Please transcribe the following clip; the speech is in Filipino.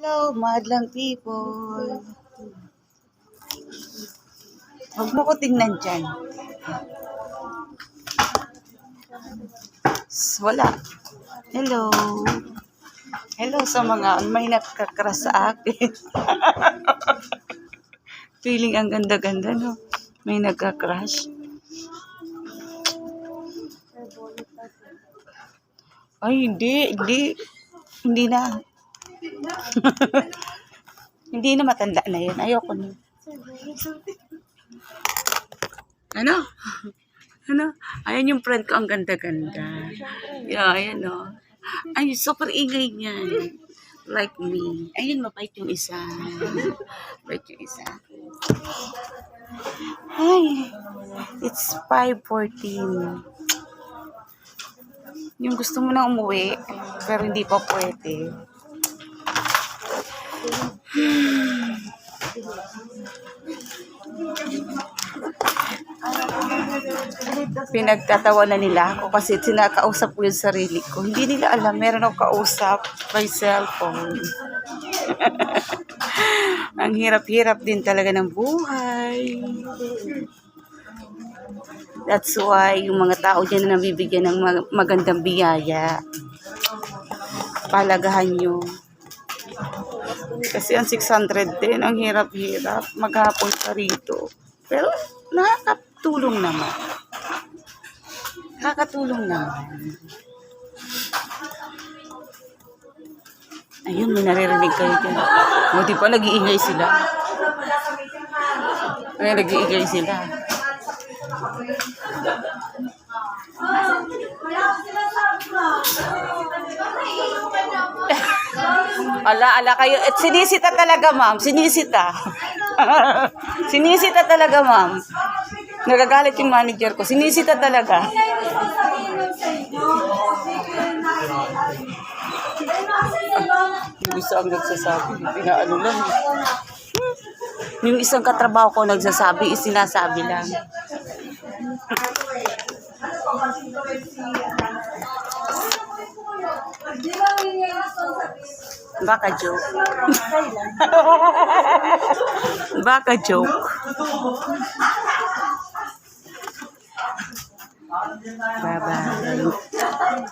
Hello, madlang people. Huwag mo ko tingnan dyan. Wala. Hello. Hello sa mga may nakakras sa akin. Feeling ang ganda-ganda, no? May nagka-crush. Ay, hindi na. Hindi na, matanda na yun. Ayoko na. Ano? Ano? Ayan yung friend ko, ang ganda-ganda. Yeah, ayan o. Ay, super ingay niyan. Like me. Ayun, mapait yung isa. Mapait yung isa. Hi. It's 5:14. Yung gusto mo na umuwi, pero hindi pa pwede. Pinagtatawanan nila ako kasi sinakausap ko yung sarili ko. Hindi nila alam, meron akong kausap by cellphone. Ang hirap-hirap din talaga ng buhay. That's why yung mga tao dyan na nabibigyan ng magandang biyaya, palagahan nyo. Kasi ang 600 din, ang hirap-hirap. Maghapon ka rito. Pero nakakatulong naman. Nakakatulong naman. Ayun, may naririnig kayo dyan. O, di pa nag-iingay sila. Ay, nag-iingay sila. Ala kayo. At sinisita talaga, ma'am. Sinisita. Sinisita talaga, ma'am. Nagagalit yung manager ko. Sinisita talaga. Yung isa ang nagsasabi. Pinaano lang. Yung isang katrabaho ko nagsasabi, sinasabi lang. Baka joke. Baka joke. Bye-bye.